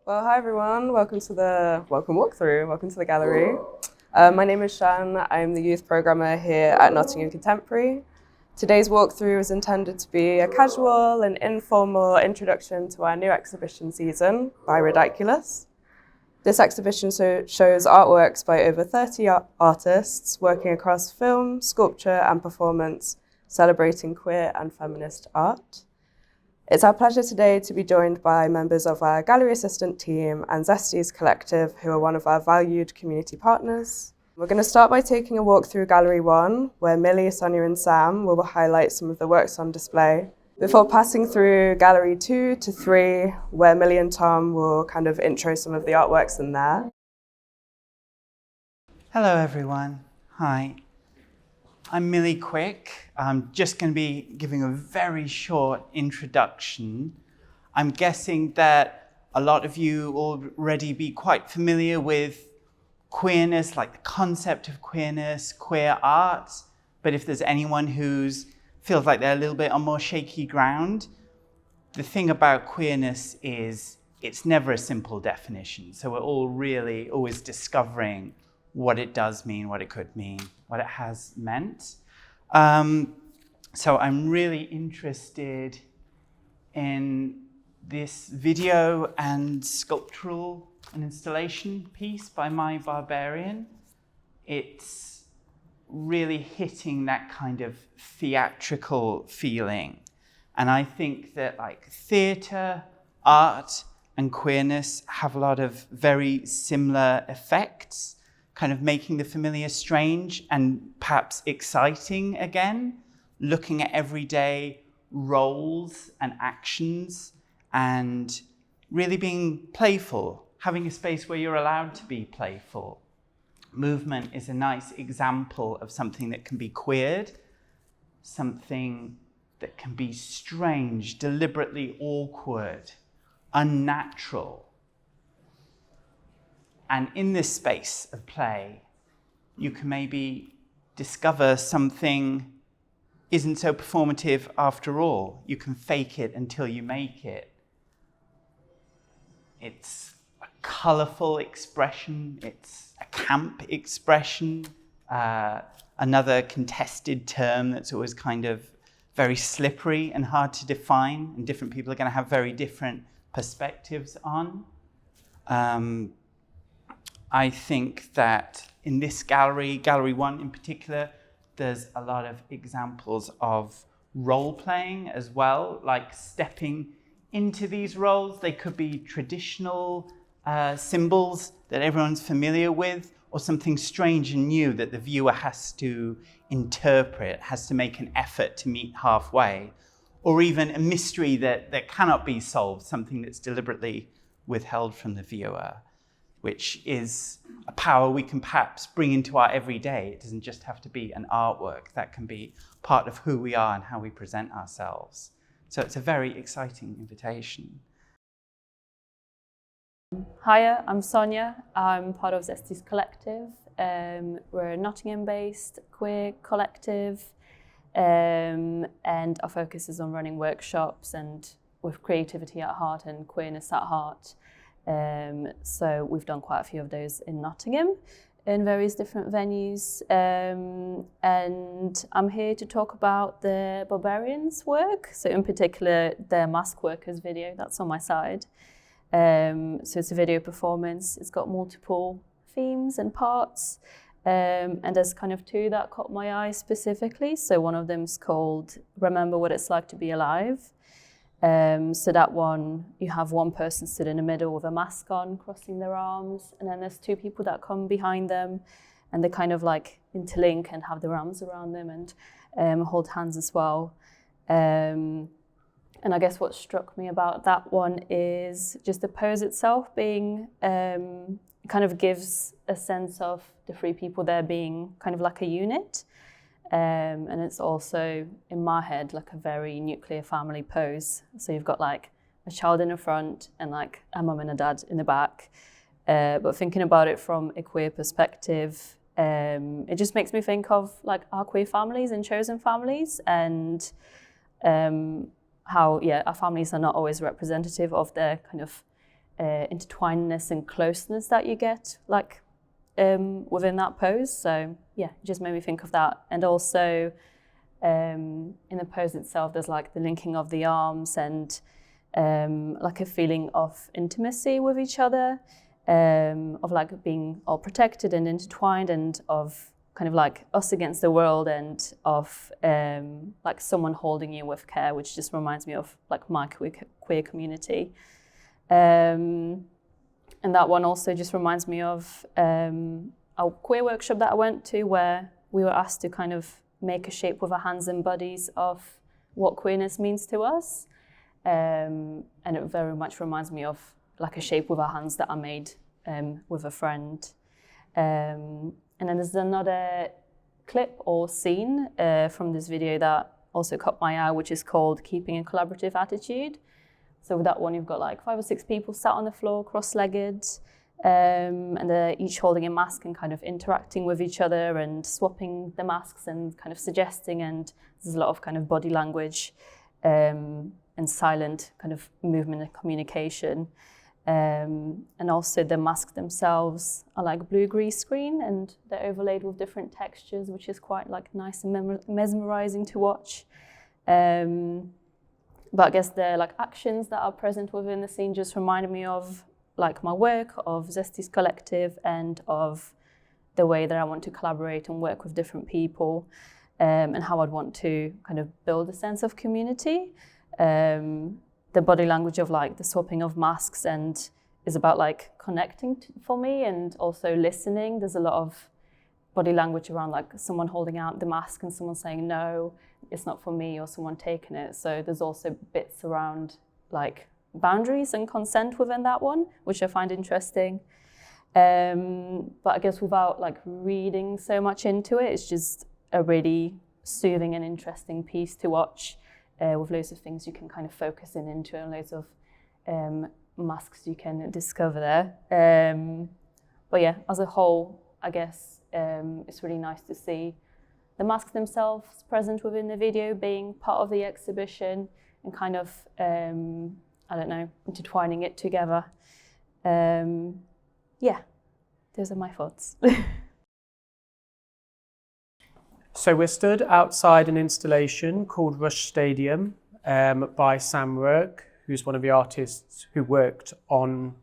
Well, hi everyone. Welcome walkthrough. Welcome to the gallery. My name is Shan. I'm the youth programmer here at Nottingham Contemporary. Today's walkthrough is intended to be a casual and informal introduction to our new exhibition season by Ridykeulous. This exhibition shows artworks by over 30 artists working across film, sculpture, and performance, celebrating queer and feminist art. It's our pleasure today to be joined by members of our gallery assistant team and Zesty's collective, who are one of our valued community partners. We're going to start by taking a walk through Gallery 1, where Millie, Sonia and Sam will highlight some of the works on display, before passing through Gallery 2 to 3, where Millie and Tom will kind of intro some of the artworks in there. Hello everyone, hi. I'm Millie Quick. I'm just going to be giving a very short introduction. I'm guessing that a lot of you already be quite familiar with queerness, like the concept of queerness, queer art. But if there's anyone who feels like they're a little bit on more shaky ground, the thing about queerness is it's never a simple definition. So we're all really always discovering what it does mean, what it could mean, what it has meant. So I'm really interested in this video and sculptural and installation piece by My Barbarian. It's really hitting that kind of theatrical feeling. And I think that like theatre, art, and queerness have a lot of very similar effects, kind of making the familiar strange and perhaps exciting again, looking at everyday roles and actions and really being playful, having a space where you're allowed to be playful. Movement is a nice example of something that can be queered, something that can be strange, deliberately awkward, unnatural. And in this space of play, you can maybe discover something isn't so performative after all. You can fake it until you make it. It's a colourful expression. It's a camp expression. Another contested term that's always kind of very slippery and hard to define, and different people are going to have very different perspectives on. I think that in this gallery, Gallery 1 in particular, there's a lot of examples of role-playing as well, like stepping into these roles. They could be traditional symbols that everyone's familiar with, or something strange and new that the viewer has to interpret, has to make an effort to meet halfway, or even a mystery that cannot be solved, something that's deliberately withheld from the viewer, which is a power we can perhaps bring into our everyday. It doesn't just have to be an artwork. That can be part of who we are and how we present ourselves. So it's a very exciting invitation. Hiya, I'm Sonia. I'm part of Zesty's collective. We're a Nottingham-based queer collective, and our focus is on running workshops and with creativity at heart and queerness at heart. So we've done quite a few of those in Nottingham in various different venues, and I'm here to talk about the Barbarians' work, so in particular the Mask Workers video that's on my side. So it's a video performance. It's got multiple themes and parts, and there's kind of two that caught my eye specifically. So one of them is called Remember What It's Like to Be Alive. So that one, you have one person stood in the middle with a mask on, crossing their arms, and then there's two people that come behind them, and they kind of like interlink and have their arms around them and hold hands as well. And I guess what struck me about that one is just the pose itself being, kind of gives a sense of the three people there being kind of like a unit. And it's also, in my head, like a very nuclear family pose. So you've got like a child in the front and like a mum and a dad in the back. But thinking about it from a queer perspective, it just makes me think of like our queer families and chosen families, and how, our families are not always representative of their kind of intertwinedness and closeness that you get like within that pose. So yeah, it just made me think of that. And also in the pose itself, there's like the linking of the arms and like a feeling of intimacy with each other, of like being all protected and intertwined, and of kind of like us against the world, and of like someone holding you with care, which just reminds me of like my queer community. And that one also just reminds me of a queer workshop that I went to, where we were asked to kind of make a shape with our hands and bodies of what queerness means to us. And it very much reminds me of like a shape with our hands that I made with a friend. And then there's another clip or scene from this video that also caught my eye, which is called Keeping a Collaborative Attitude. So with that one, you've got like 5 or 6 people sat on the floor, cross-legged, and they're each holding a mask and kind of interacting with each other and swapping the masks and kind of suggesting, and there's a lot of kind of body language and silent kind of movement and communication. And also the masks themselves are like blue grease screen, and they're overlaid with different textures, which is quite like nice and mesmerizing to watch. But I guess the like actions that are present within the scene just reminded me of like my work, of Zesty's collective, and of the way that I want to collaborate and work with different people, and how I'd want to kind of build a sense of community. The body language of like the swapping of masks and is about like connecting for me, and also listening. There's a lot of body language around like someone holding out the mask and someone saying, no, it's not for me, or someone taking it. So there's also bits around like boundaries and consent within that one, which I find interesting. But I guess without like reading so much into it, it's just a really soothing and interesting piece to watch, with loads of things you can kind of focus into, and loads of masks you can discover there. But yeah, as a whole, I guess it's really nice to see the masks themselves present within the video, being part of the exhibition, and kind of, I don't know, intertwining it together. Yeah, those are my thoughts. So we're stood outside an installation called Rush Stadium by Sam Roeck, who's one of the artists who worked on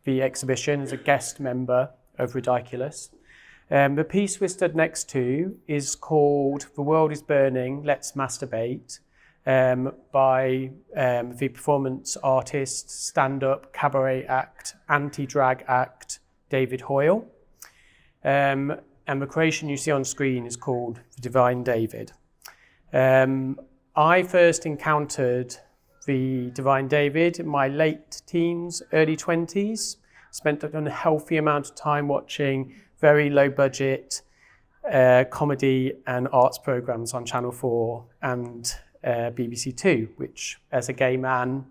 the exhibition as a guest member of Ridykeulous. The piece we're stood next to is called The World is Burning, Let's Masturbate, by the performance artist, stand-up, cabaret act, anti-drag act, David Hoyle. And the creation you see on screen is called The Divine David. I first encountered the Divine David in my late teens, early 20s. Spent an unhealthy amount of time watching very low budget comedy and arts programs on Channel 4 and BBC 2, which as a gay man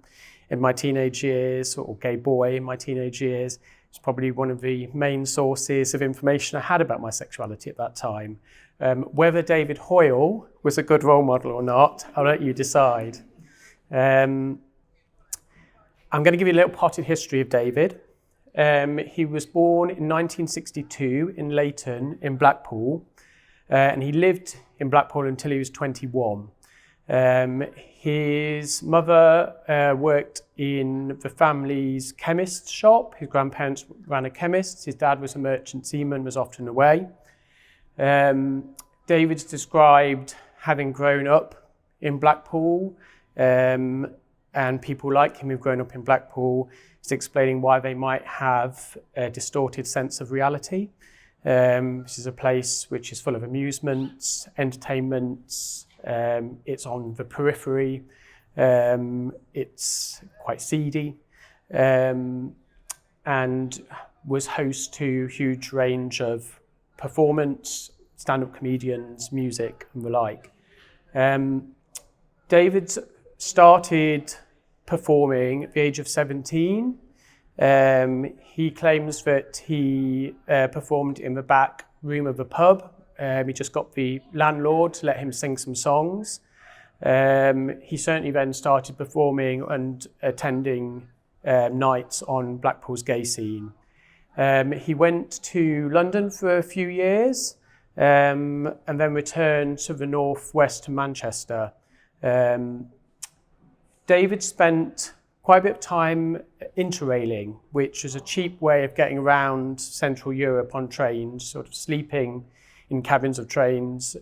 in my teenage years, or gay boy in my teenage years, it's probably one of the main sources of information I had about my sexuality at that time. Whether David Hoyle was a good role model or not, I'll let you decide. I'm going to give you a little potted history of David. He was born in 1962 in Leighton in Blackpool, and he lived in Blackpool until he was 21. His mother worked in the family's chemist's shop. His grandparents ran a chemist. His dad was a merchant seaman, was often away. David's described having grown up in Blackpool, and people like him who've grown up in Blackpool is explaining why they might have a distorted sense of reality. This is a place which is full of amusements, entertainments. It's on the periphery. It's quite seedy, and was host to a huge range of performance, stand-up comedians, music, and the like. David started performing at the age of 17. He claims that he performed in the back room of a pub. He just got the landlord to let him sing some songs. He certainly then started performing and attending nights on Blackpool's gay scene. He went to London for a few years and then returned to the northwest to Manchester. David spent quite a bit of time interrailing, which was a cheap way of getting around Central Europe on trains, sort of sleeping in cabins of trains,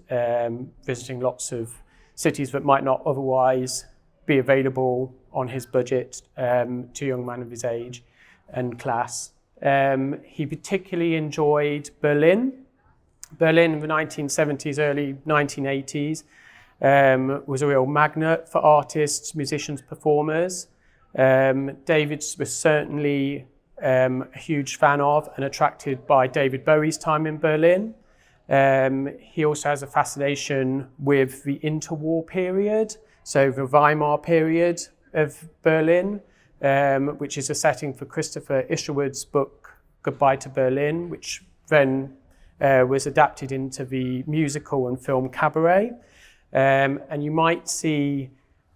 visiting lots of cities that might not otherwise be available on his budget to a young man of his age and class. He particularly enjoyed Berlin. Berlin in the 1970s, early 1980s was a real magnet for artists, musicians, performers. David was certainly a huge fan of and attracted by David Bowie's time in Berlin. He also has a fascination with the interwar period, so the Weimar period of Berlin, which is a setting for Christopher Isherwood's book Goodbye to Berlin, which then was adapted into the musical and film Cabaret. And you might see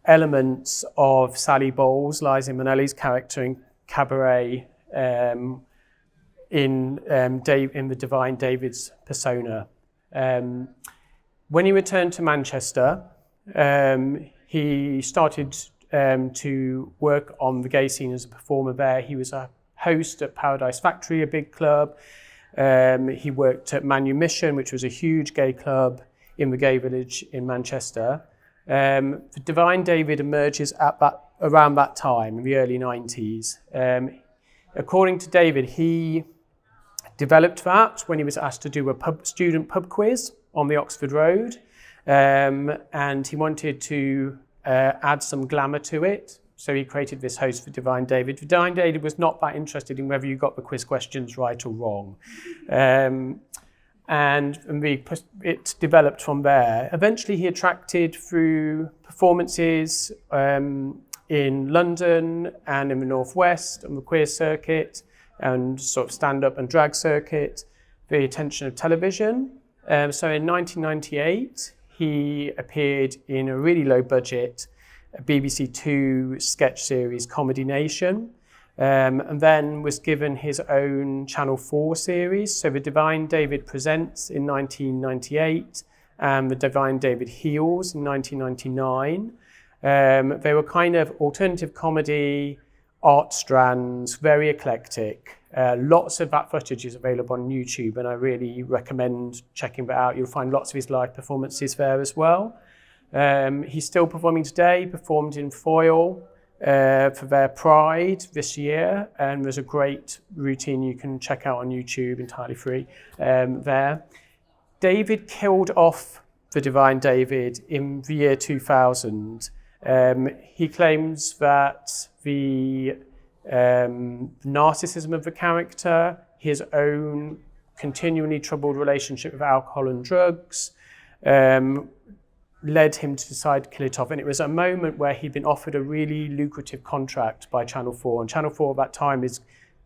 elements of Sally Bowles, Liza Minnelli's character in Cabaret, in the Divine David's persona. When he returned to Manchester, he started to work on the gay scene as a performer there. He was a host at Paradise Factory, a big club. He worked at Manumission, which was a huge gay club in the gay village in Manchester. The Divine David emerges around that time, in the early 90s. According to David, he developed that when he was asked to do a student pub quiz on the Oxford Road, and he wanted to add some glamour to it, so he created this host for Divine David. Divine David was not that interested in whether you got the quiz questions right or wrong, and it developed from there. Eventually he attracted, through performances in London and in the Northwest on the queer circuit and sort of stand-up and drag circuit, the attention of television. So in 1998, he appeared in a really low-budget BBC Two sketch series, Comedy Nation, and then was given his own Channel 4 series. So The Divine David Presents in 1998 and The Divine David Heals in 1999. They were kind of alternative comedy, art strands, very eclectic. Lots of that footage is available on YouTube, and I really recommend checking that out. You'll find lots of his live performances there as well. He's still performing today, performed in Foyle for their Pride this year, and there's a great routine you can check out on YouTube, entirely free, there. David killed off the Divine David in the year 2000. He claims that the narcissism of the character, his own continually troubled relationship with alcohol and drugs, led him to decide to kill it off. And it was a moment where he'd been offered a really lucrative contract by Channel 4. And Channel 4 at that time is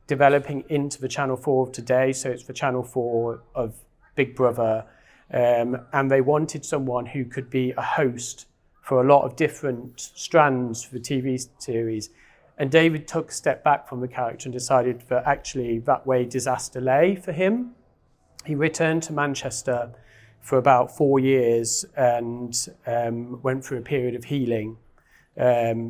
developing into the Channel 4 of today. So it's the Channel 4 of Big Brother. And they wanted someone who could be a host for a lot of different strands for the TV series. And David took a step back from the character and decided that actually that way disaster lay for him. He returned to Manchester for about 4 years and went through a period of healing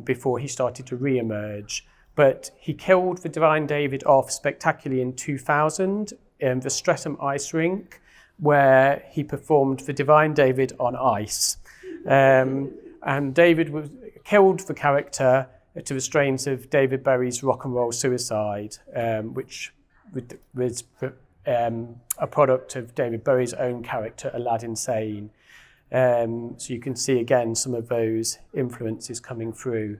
before he started to re-emerge. But he killed the Divine David off spectacularly in 2000 in the Streatham Ice Rink, where he performed the Divine David on ice. And David killed the character to the strains of David Bowie's Rock and Roll Suicide, which was a product of David Bowie's own character, Aladdin Sane. So you can see again some of those influences coming through.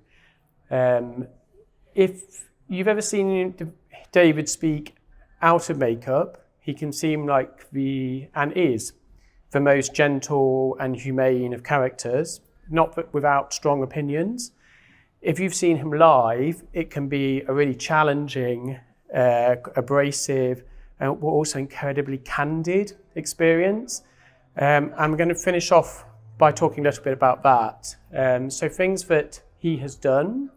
If you've ever seen David speak out of makeup, he can seem like is the most gentle and humane of characters, not without strong opinions. If you've seen him live, it can be a really challenging, abrasive, and also incredibly candid experience. I'm going to finish off by talking a little bit about that. So things that he has done.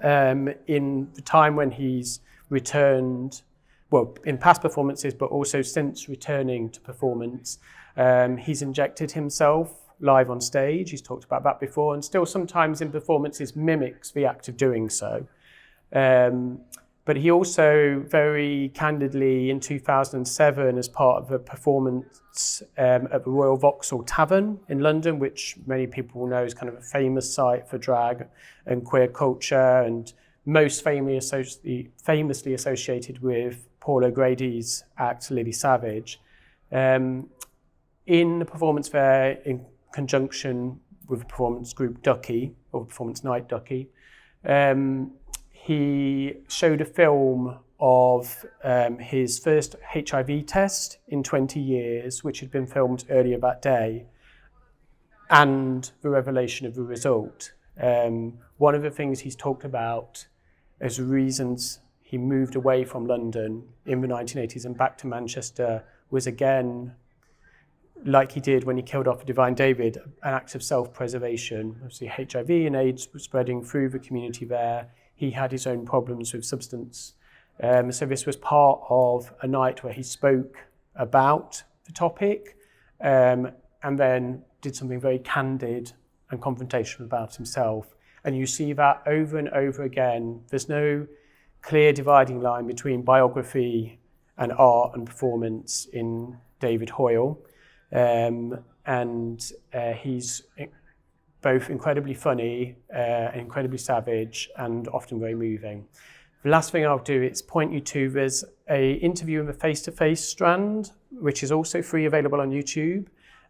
in the time when he's returned, well, in past performances, but also since returning to performance. He's injected himself live on stage. He's talked about that before, and still sometimes in performances mimics the act of doing so. But he also very candidly in 2007, as part of a performance at the Royal Vauxhall Tavern in London, which many people will know is kind of a famous site for drag and queer culture, and most famously associated with Paul O'Grady's act Lily Savage. In the performance there, in conjunction with the performance group Ducky, or performance night Ducky, he showed a film of his first HIV test in 20 years, which had been filmed earlier that day, and the revelation of the result. One of the things he's talked about as reasons he moved away from London in the 1980s and back to Manchester was, again, like he did when he killed off Deviant David, an act of self-preservation. Obviously, HIV and AIDS were spreading through the community there. He had his own problems with substance. So this was part of a night where he spoke about the topic and then did something very candid and confrontational about himself. And you see that over and over again. There's no clear dividing line between biography and art and performance in David Hoyle. He's both incredibly funny, incredibly savage, and often very moving. The last thing I'll do is point you to, there's an interview in the face-to-face strand, which is also free, available on YouTube,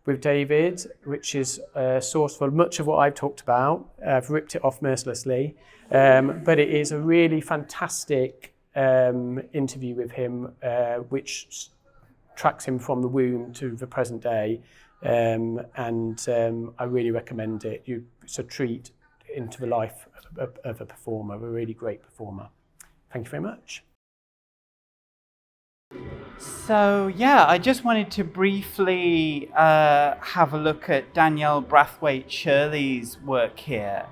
with David, which is a source for much of what I've talked about. I've ripped it off mercilessly, but it is a really fantastic interview with him, which tracks him from the womb to the present day, I really recommend it. It's a treat into the life of a performer, a really great performer. Thank you very much. So yeah, I just wanted to briefly have a look at Danielle Brathwaite-Shirley's work here,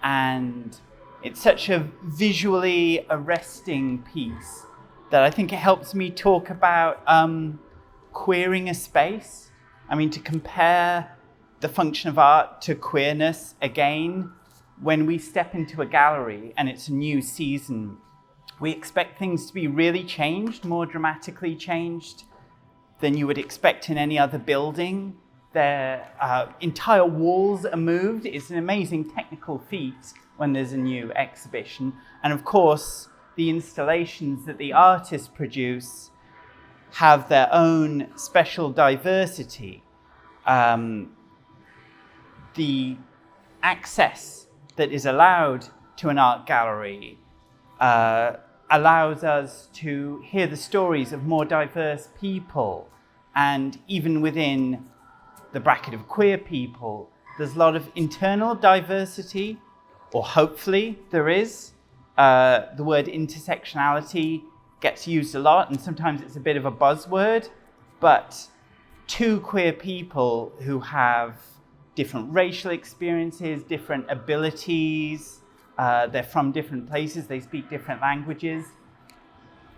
and it's such a visually arresting piece that I think it helps me talk about queering a space. I mean, to compare the function of art to queerness, again, when we step into a gallery and it's a new season, we expect things to be really changed, more dramatically changed than you would expect in any other building. Their entire walls are moved. It's an amazing technical feat when there's a new exhibition. And of course, the installations that the artists produce have their own special diversity. The access that is allowed to an art gallery allows us to hear the stories of more diverse people. And even within the bracket of queer people, there's a lot of internal diversity, or hopefully there is. The word intersectionality gets used a lot, and sometimes it's a bit of a buzzword, but two queer people who have different racial experiences, different abilities, they're from different places, they speak different languages.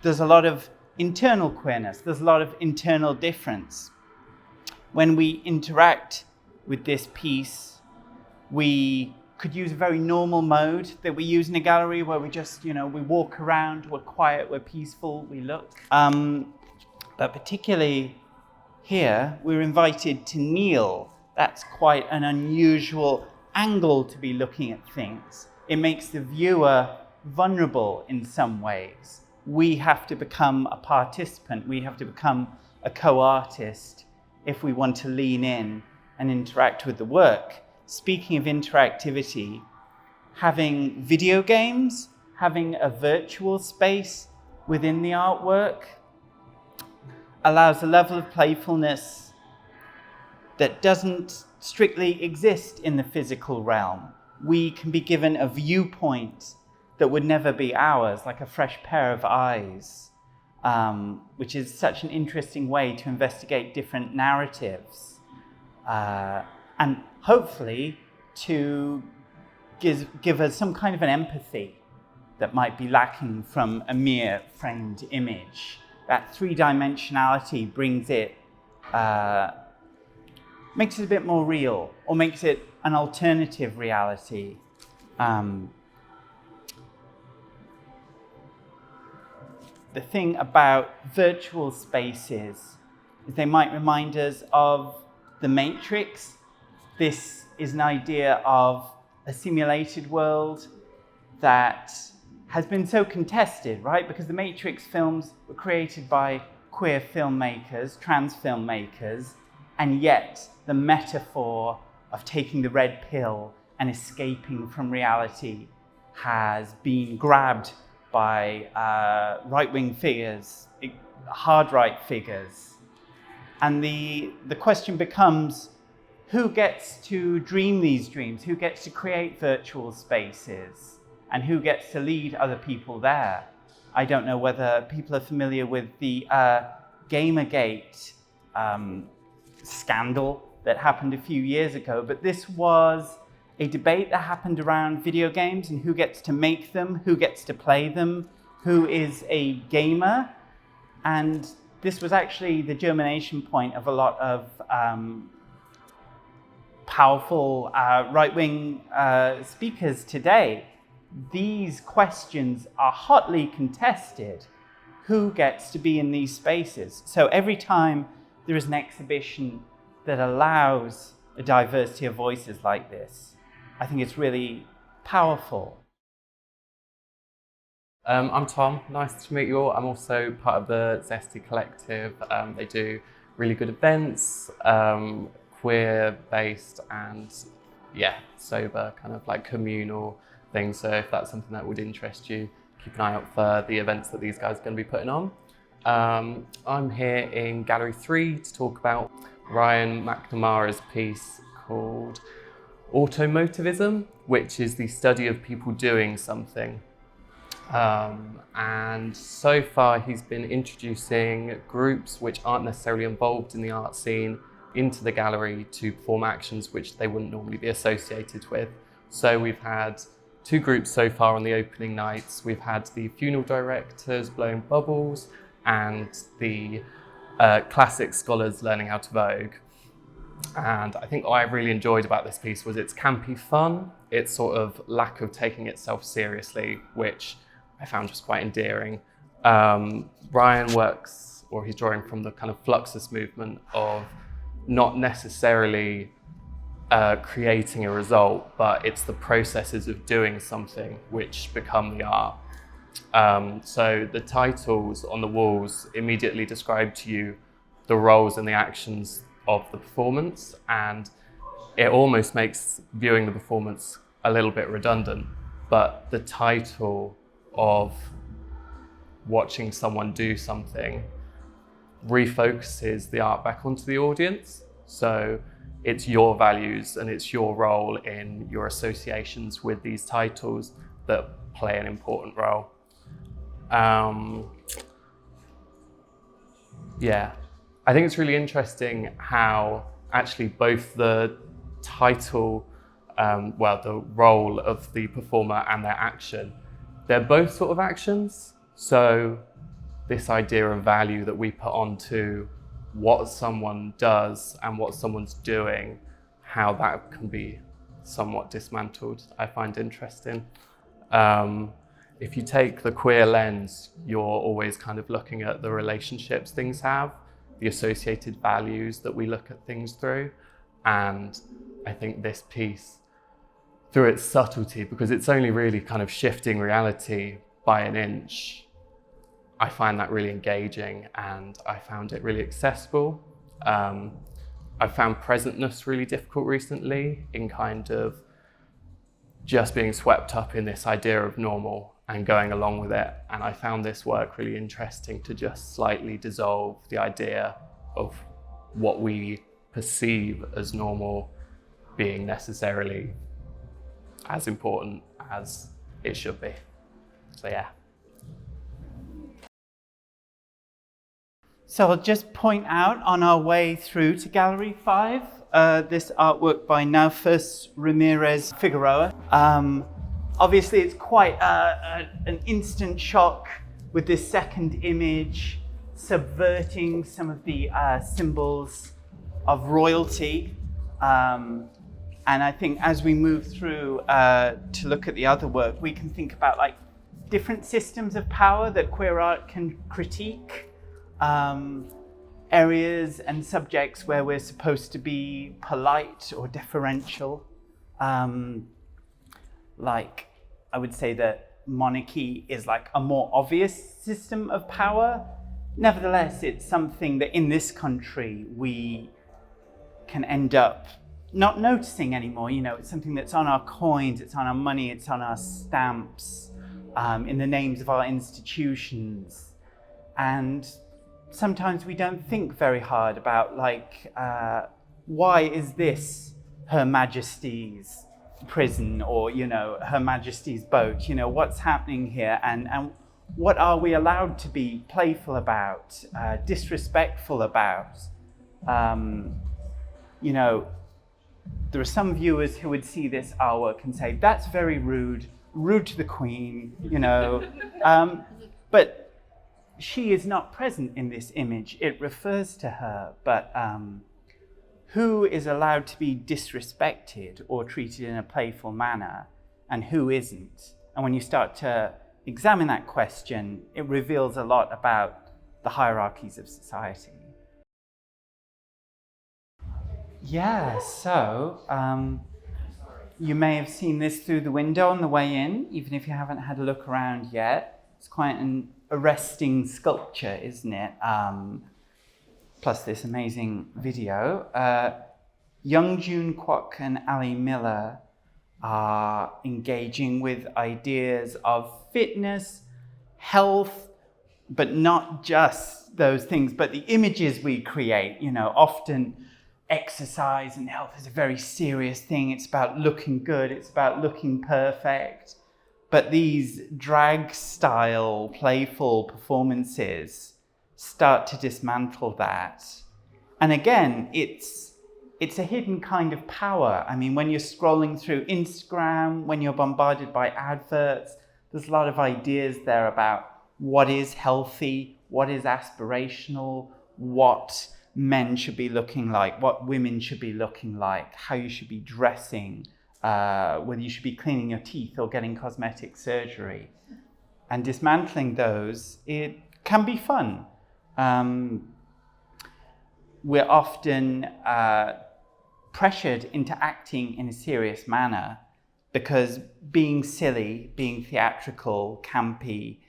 There's a lot of internal queerness, there's a lot of internal difference. When we interact with this piece, we could use a very normal mode that we use in a gallery where we just, we walk around, we're quiet, we're peaceful, we look. But particularly here, we're invited to kneel. That's quite an unusual angle to be looking at things. It makes the viewer vulnerable in some ways. We have to become a participant. We have to become a co-artist if we want to lean in and interact with the work. Speaking of interactivity, having video games, having a virtual space within the artwork allows a level of playfulness that doesn't strictly exist in the physical realm. We can be given a viewpoint that would never be ours, like a fresh pair of eyes, which is such an interesting way to investigate different narratives. And hopefully to give us some kind of an empathy that might be lacking from a mere framed image. That three-dimensionality brings it, makes it a bit more real, or makes it an alternative reality. The thing about virtual spaces is they might remind us of the Matrix. This is an idea of a simulated world that has been so contested, right? Because the Matrix films were created by queer filmmakers, trans filmmakers, and yet the metaphor of taking the red pill and escaping from reality has been grabbed by right-wing figures, hard-right figures. And the question becomes, who gets to dream these dreams? Who gets to create virtual spaces? And who gets to lead other people there? I don't know whether people are familiar with the Gamergate scandal that happened a few years ago, but this was a debate that happened around video games and who gets to make them, who gets to play them, who is a gamer. And this was actually the germination point of a lot of powerful right-wing speakers today. These questions are hotly contested. Who gets to be in these spaces? So every time there is an exhibition that allows a diversity of voices like this, I think it's really powerful. I'm Tom, nice to meet you all. I'm also part of the Zesty collective. They do really good events, queer-based and sober, kind of like communal things. So if that's something that would interest you, keep an eye out for the events that these guys are going to be putting on. I'm here in Gallery 3 to talk about Ryan McNamara's piece called Automotivism, which is the study of people doing something. And so far he's been introducing groups which aren't necessarily involved in the art scene into the gallery to perform actions which they wouldn't normally be associated with. So we've had 2 groups so far on the opening nights. We've had the funeral directors blowing bubbles and the classic scholars learning how to vogue. And I think what I really enjoyed about this piece was its campy fun, its sort of lack of taking itself seriously, which I found just quite endearing. Ryan works, or he's drawing from the kind of Fluxus movement of not necessarily creating a result, but it's the processes of doing something which become the art. So the titles on the walls immediately describe to you the roles and the actions of the performance, and it almost makes viewing the performance a little bit redundant, but the title of watching someone do something refocuses the art back onto the audience. So it's your values and it's your role in your associations with these titles that play an important role. I think it's really interesting how actually both the title, the role of the performer and their action, they're both sort of actions. So this idea of value that we put onto what someone does and what someone's doing, how that can be somewhat dismantled, I find interesting. If you take the queer lens, you're always kind of looking at the relationships things have, the associated values that we look at things through. And I think this piece, through its subtlety, because it's only really kind of shifting reality by an inch, I find that really engaging and I found it really accessible. I've found presentness really difficult recently in kind of just being swept up in this idea of normal and going along with it. And I found this work really interesting to just slightly dissolve the idea of what we perceive as normal being necessarily as important as it should be. So yeah. So I'll just point out on our way through to Gallery 5, this artwork by Naufus Ramirez Figueroa. Obviously, it's quite an instant shock with this second image subverting some of the symbols of royalty. And I think as we move through to look at the other work, we can think about like different systems of power that queer art can critique, areas and subjects where we're supposed to be polite or deferential. Like, I would say that monarchy is like a more obvious system of power. Nevertheless, it's something that in this country we can end up not noticing anymore. You know, it's something that's on our coins, it's on our money, it's on our stamps, in the names of our institutions. And sometimes we don't think very hard about, like, why is this Her Majesty's prison, or, you know, Her Majesty's boat? You know, what's happening here, and what are we allowed to be playful about, disrespectful about? You know, there are some viewers who would see this artwork and say, that's very rude to the Queen, you know. But she is not present in this image. It refers to her, but who is allowed to be disrespected or treated in a playful manner, and who isn't? And when you start to examine that question, it reveals a lot about the hierarchies of society. Yeah, so you may have seen this through the window on the way in, even if you haven't had a look around yet. It's quite an arresting sculpture, isn't it? Plus this amazing video. Young June Kwok and Ali Miller are engaging with ideas of fitness, health, but not just those things, but the images we create. You know, often exercise and health is a very serious thing. It's about looking good, it's about looking perfect. But these drag style, playful performances start to dismantle that. And again, it's a hidden kind of power. I mean, when you're scrolling through Instagram, when you're bombarded by adverts, there's a lot of ideas there about what is healthy, what is aspirational, what men should be looking like, what women should be looking like, how you should be dressing, whether you should be cleaning your teeth or getting cosmetic surgery. And dismantling those, it can be fun. We're often pressured into acting in a serious manner because being silly, being theatrical, campy,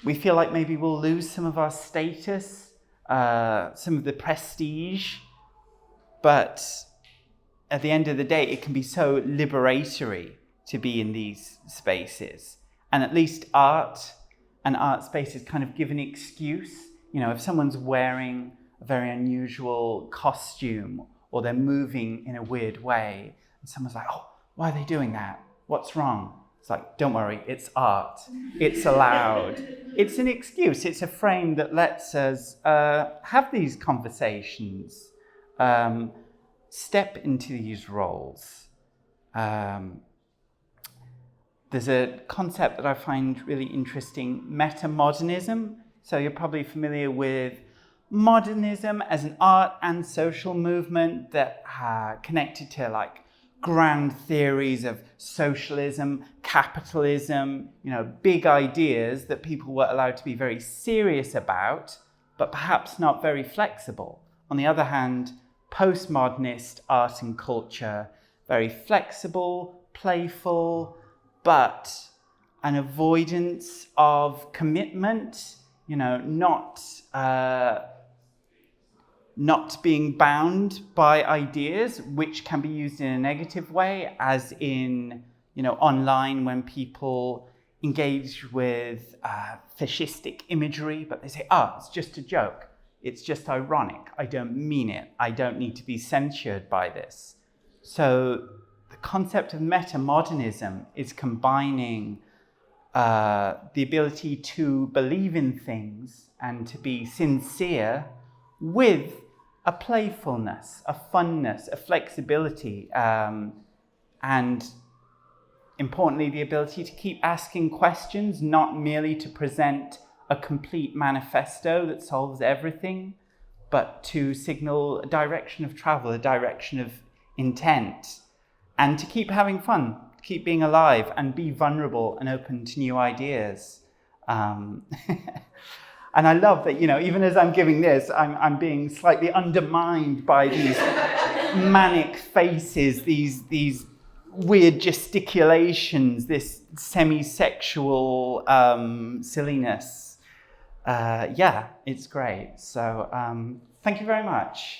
we feel like maybe we'll lose some of our status, some of the prestige, but at the end of the day, it can be so liberatory to be in these spaces. And at least art and art spaces kind of give an excuse. You know, if someone's wearing a very unusual costume or they're moving in a weird way, and someone's like, oh, why are they doing that? What's wrong? It's like, don't worry, it's art. It's allowed. It's an excuse. It's a frame that lets us have these conversations, step into these roles. There's a concept that I find really interesting, metamodernism. So you're probably familiar with modernism as an art and social movement that connected to like grand theories of socialism, capitalism, you know, big ideas that people were allowed to be very serious about, but perhaps not very flexible. On the other hand, postmodernist art and culture, very flexible, playful, but an avoidance of commitment, you know, not being bound by ideas, which can be used in a negative way, as in, you know, online when people engage with fascistic imagery, but they say, it's just a joke. It's just ironic. I don't mean it. I don't need to be censured by this. So the concept of metamodernism is combining the ability to believe in things and to be sincere with a playfulness, a funness, a flexibility, and importantly, the ability to keep asking questions, not merely to present a complete manifesto that solves everything, but to signal a direction of travel, a direction of intent, and to keep having fun, keep being alive, and be vulnerable and open to new ideas. And I love that, even as I'm giving this, I'm being slightly undermined by these manic faces, these weird gesticulations, this semi-sexual silliness. Yeah, it's great. So thank you very much.